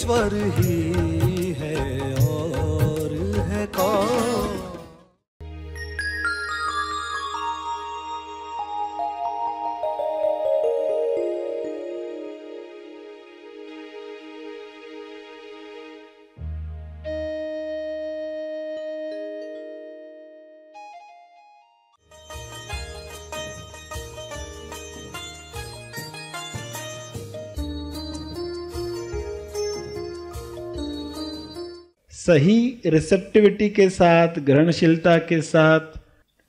ईश्वर ही है और है कौन। सही रिसेप्टिविटी के साथ, ग्रहणशीलता के साथ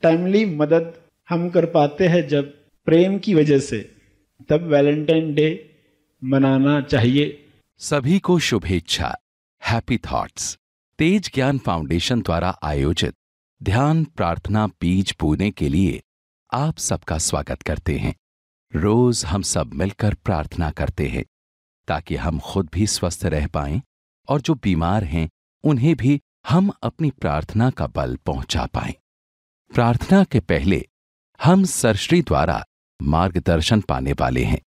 टाइमली मदद हम कर पाते हैं जब प्रेम की वजह से, तब वैलेंटाइन डे मनाना चाहिए। सभी को शुभेच्छा। हैप्पी थॉट्स तेज ज्ञान फाउंडेशन द्वारा आयोजित ध्यान प्रार्थना बीज बोने के लिए आप सबका स्वागत करते हैं। रोज हम सब मिलकर प्रार्थना करते हैं ताकि हम खुद भी स्वस्थ रह पाएं और जो बीमार हैं उन्हें भी हम अपनी प्रार्थना का बल पहुंचा पाएं। प्रार्थना के पहले हम सरश्री द्वारा मार्गदर्शन पाने वाले हैं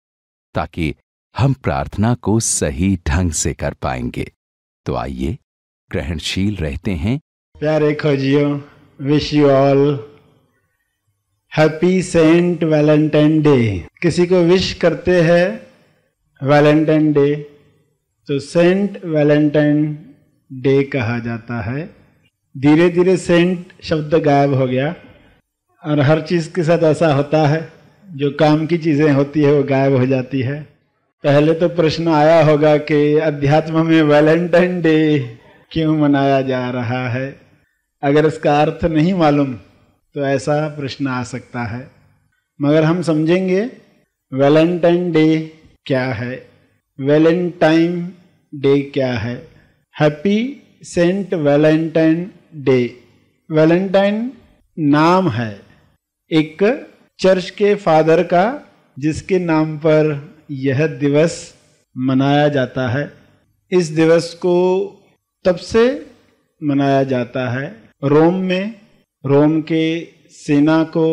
ताकि हम प्रार्थना को सही ढंग से कर पाएंगे। तो आइए ग्रहणशील रहते हैं। प्यारे खोजियों, wish you all happy Saint Valentine Day. किसी को विश करते हैं वैलेंटाइन डे तो सेंट वैलेंटाइन डे कहा जाता है। धीरे धीरे सेंट शब्द गायब हो गया और हर चीज के साथ ऐसा होता है, जो काम की चीजें होती है वो गायब हो जाती है। पहले तो प्रश्न आया होगा कि अध्यात्म में वैलेंटाइन डे क्यों मनाया जा रहा है। अगर इसका अर्थ नहीं मालूम तो ऐसा प्रश्न आ सकता है, मगर हम समझेंगे वैलेंटाइन डे क्या है, वैलेंटाइन डे क्या है। Happy Saint Valentine day. Valentine नाम है एक चर्च के फादर का, जिसके नाम पर यह दिवस मनाया जाता है। इस दिवस को तब से मनाया जाता है रोम में, रोम के सेना को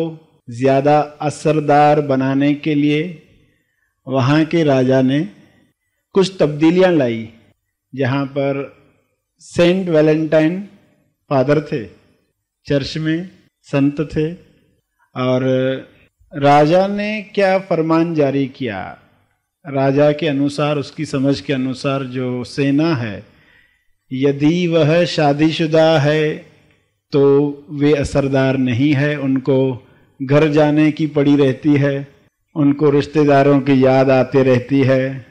ज़्यादा असरदार बनाने के लिए वहाँ के राजा ने कुछ तब्दीलियाँ लाई। जहाँ पर सेंट वैलेंटाइन फादर थे, चर्च में संत थे, और राजा ने क्या फरमान जारी किया, राजा के अनुसार, उसकी समझ के अनुसार जो सेना है, यदि वह शादीशुदा है तो वे असरदार नहीं है, उनको घर जाने की पड़ी रहती है, उनको रिश्तेदारों की याद आती रहती है।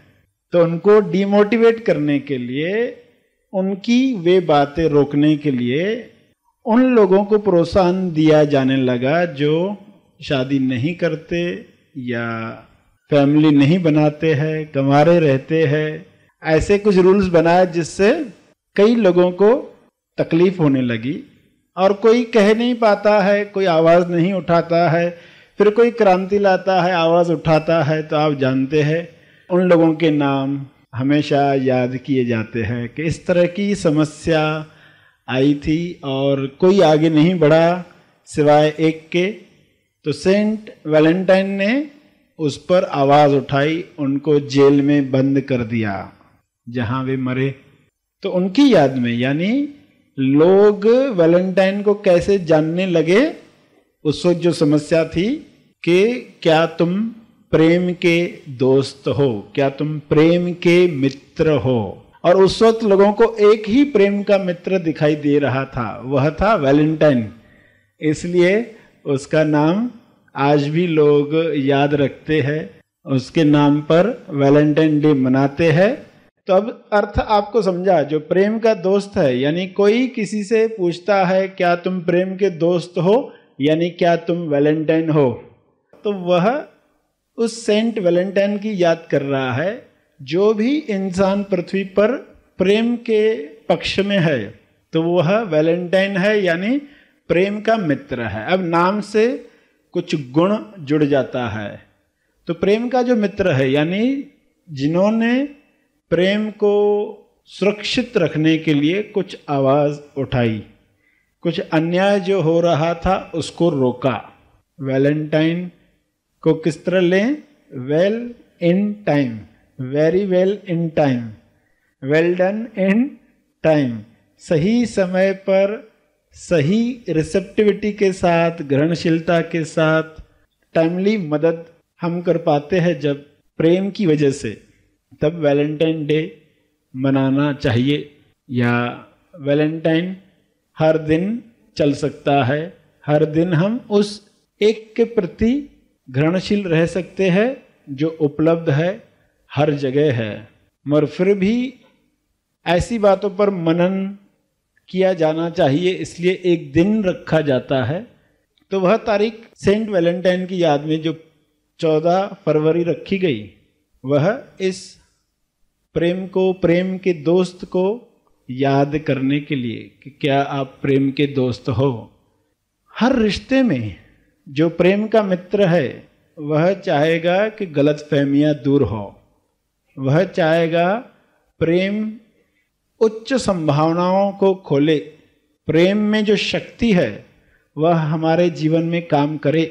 तो उनको डिमोटिवेट करने के लिए, उनकी वे बातें रोकने के लिए उन लोगों को प्रोत्साहन दिया जाने लगा जो शादी नहीं करते या फैमिली नहीं बनाते हैं, कमारे रहते हैं। ऐसे कुछ रूल्स बनाए जिससे कई लोगों को तकलीफ होने लगी, और कोई कह नहीं पाता है, कोई आवाज़ नहीं उठाता है, फिर कोई क्रांति लाता है, आवाज़ उठाता है। तो आप जानते हैं उन लोगों के नाम हमेशा याद किए जाते हैं कि इस तरह की समस्या आई थी और कोई आगे नहीं बढ़ा सिवाय एक के। तो सेंट वैलेंटाइन ने उस पर आवाज़ उठाई, उनको जेल में बंद कर दिया जहाँ वे मरे। तो उनकी याद में, यानी लोग वैलेंटाइन को कैसे जानने लगे, उस वक्त जो समस्या थी कि क्या तुम प्रेम के दोस्त हो, क्या तुम प्रेम के मित्र हो। और उस वक्त लोगों को एक ही प्रेम का मित्र दिखाई दे रहा था, वह था वैलेंटाइन। इसलिए उसका नाम आज भी लोग याद रखते हैं, उसके नाम पर वैलेंटाइन डे मनाते हैं। तो अब अर्थ आपको समझा, जो प्रेम का दोस्त है, यानी कोई किसी से पूछता है क्या तुम प्रेम के दोस्त हो, यानी क्या तुम वैलेंटाइन हो, तो वह उस सेंट वैलेंटाइन की याद कर रहा है। जो भी इंसान पृथ्वी पर प्रेम के पक्ष में है तो वह वैलेंटाइन है, यानी प्रेम का मित्र है। अब नाम से कुछ गुण जुड़ जाता है। तो प्रेम का जो मित्र है, यानी जिन्होंने प्रेम को सुरक्षित रखने के लिए कुछ आवाज़ उठाई, कुछ अन्याय जो हो रहा था उसको रोका। वैलेंटाइन को किस तरह लें? Well in time, very well in time. Well done in time, सही समय पर सही रिसेप्टिविटी के साथ, ग्रहणशीलता के साथ टाइमली मदद हम कर पाते हैं जब प्रेम की वजह से, तब वैलेंटाइन डे मनाना चाहिए। या वैलेंटाइन हर दिन चल सकता है, हर दिन हम उस एक के प्रति ग्रहणशील रह सकते हैं जो उपलब्ध है, हर जगह है। मगर फिर भी ऐसी बातों पर मनन किया जाना चाहिए, इसलिए एक दिन रखा जाता है। तो वह तारीख सेंट वैलेंटाइन की याद में जो 14 फरवरी रखी गई, वह इस प्रेम को, प्रेम के दोस्त को याद करने के लिए कि क्या आप प्रेम के दोस्त हो। हर रिश्ते में जो प्रेम का मित्र है वह चाहेगा कि गलतफहमियां दूर हो, वह चाहेगा प्रेम उच्च संभावनाओं को खोले, प्रेम में जो शक्ति है वह हमारे जीवन में काम करे।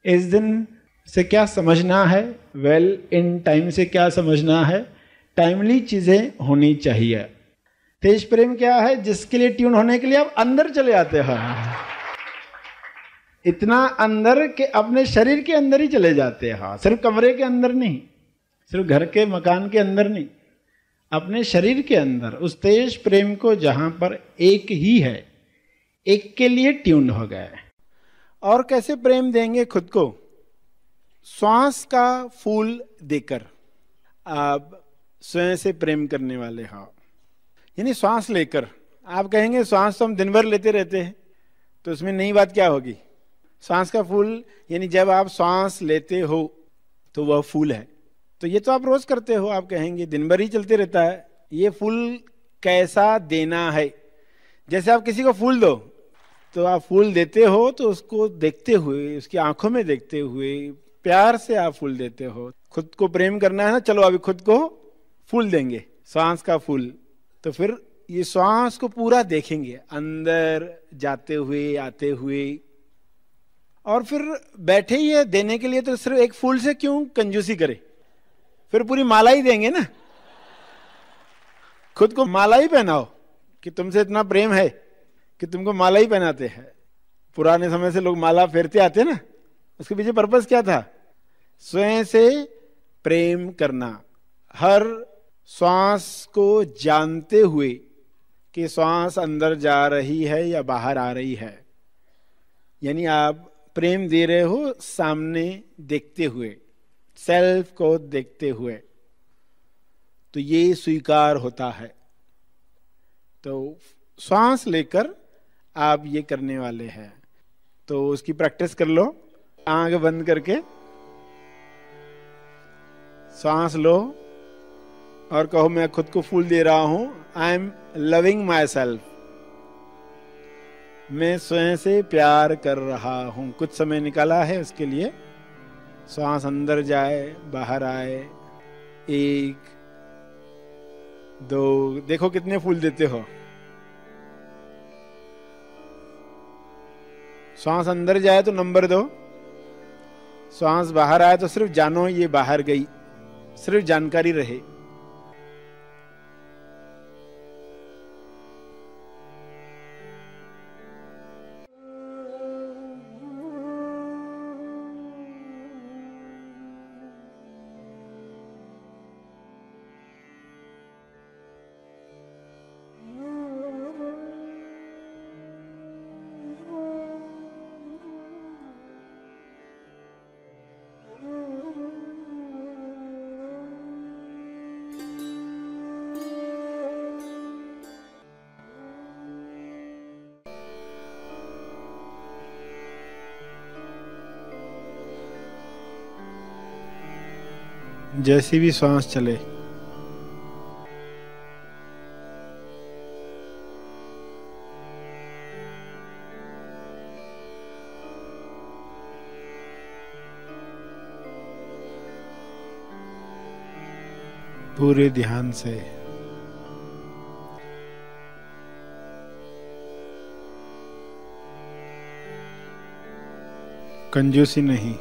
इस दिन से क्या समझना है, वेल इन टाइम से क्या समझना है, टाइमली चीजें होनी चाहिए। तेज प्रेम क्या है, जिसके लिए ट्यून होने के लिए आप अंदर चले आते हैं, इतना अंदर कि अपने शरीर के अंदर ही चले जाते हैं, सिर्फ कमरे के अंदर नहीं, सिर्फ घर के मकान के अंदर नहीं, अपने शरीर के अंदर उस तेज प्रेम को जहां पर एक ही है, एक के लिए ट्यून हो गए। और कैसे प्रेम देंगे खुद को? श्वास का फूल देकर आप स्वयं से प्रेम करने वाले हो, यानी श्वास लेकर। आप कहेंगे श्वास तो हम दिन भर लेते रहते हैं, तो उसमें नई बात क्या होगी? श्वास का फूल यानी जब आप श्वास लेते हो तो वह फूल है। तो ये तो आप रोज करते हो, आप कहेंगे दिन भर ही चलते रहता है। ये फूल कैसा देना है? जैसे आप किसी को फूल दो तो आप फूल देते हो तो उसको देखते हुए, उसकी आंखों में देखते हुए प्यार से आप फूल देते हो। खुद को प्रेम करना है ना, चलो अभी खुद को फूल देंगे, श्वास का फूल। तो फिर ये श्वास को पूरा देखेंगे, अंदर जाते हुए, आते हुए, और फिर बैठे ही है देने के लिए, तो सिर्फ एक फूल से क्यों कंजूसी करे? फिर पूरी माला ही देंगे ना। खुद को माला ही पहनाओ कि तुमसे इतना प्रेम है कि तुमको माला ही पहनाते हैं। पुराने समय से लोग माला फेरते आते ना, उसके पीछे पर्पस क्या था? स्वयं से प्रेम करना, हर श्वास को जानते हुए कि श्वास अंदर जा रही है या बाहर आ रही है। यानी आप प्रेम दे रहे हो सामने देखते हुए, सेल्फ को देखते हुए, तो ये स्वीकार होता है। तो श्वास लेकर आप ये करने वाले हैं, तो उसकी प्रैक्टिस कर लो। आंख बंद करके सांस लो और कहो मैं खुद को फूल दे रहा हूं, I am loving my self, मैं स्वयं से प्यार कर रहा हूं। कुछ समय निकाला है उसके लिए, श्वास अंदर जाए बाहर आए, 1 2, देखो कितने फूल देते हो। श्वास अंदर जाए तो नंबर 2, श्वास बाहर आए तो सिर्फ जानो ये बाहर गई, सिर्फ जानकारी रहे। जैसी भी सांस चले, पूरे ध्यान से। कंजूसी नहीं।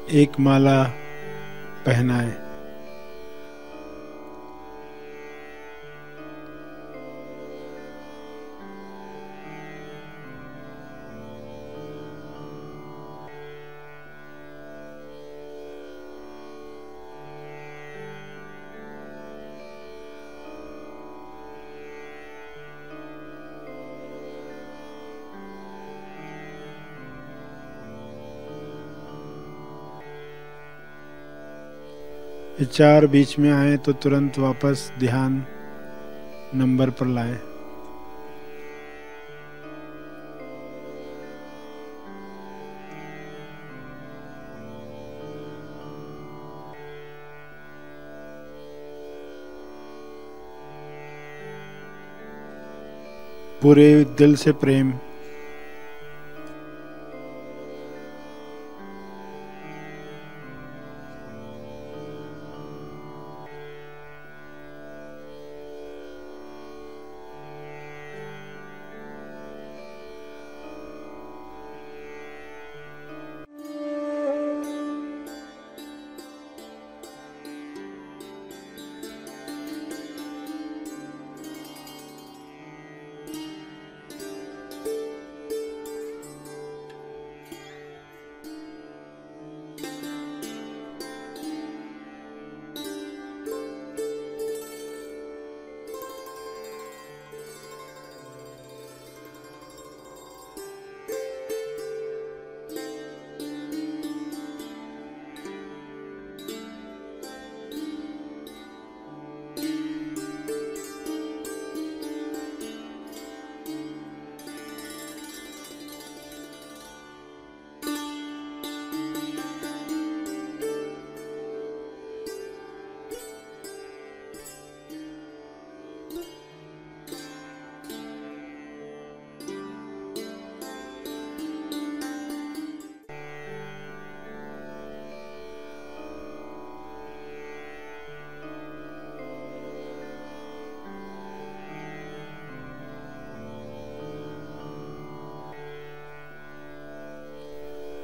एक माला पहनाए। विचार बीच में आए तो तुरंत वापस ध्यान नंबर पर लाएं। पूरे दिल से प्रेम,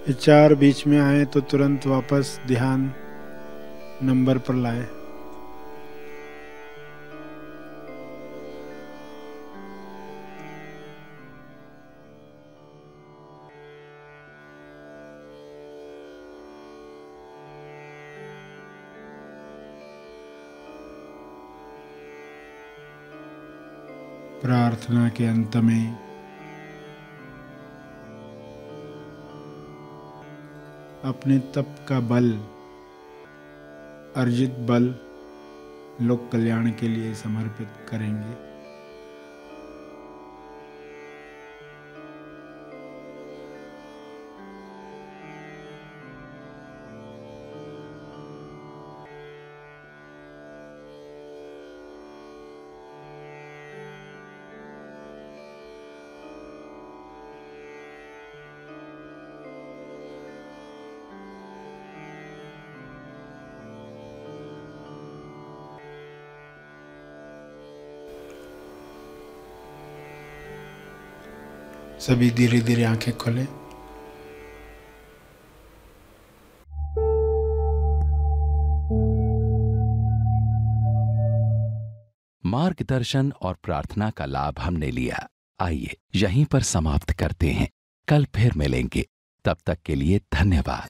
विचार बीच में आए तो तुरंत वापस ध्यान नंबर पर लाएं। प्रार्थना के अंत में अपने तप का बल, अर्जित बल लोक कल्याण के लिए समर्पित करेंगे। सभी धीरे धीरे आंखें खोलें। मार्गदर्शन और प्रार्थना का लाभ हमने लिया। आइए यहीं पर समाप्त करते हैं। कल फिर मिलेंगे। तब तक के लिए धन्यवाद।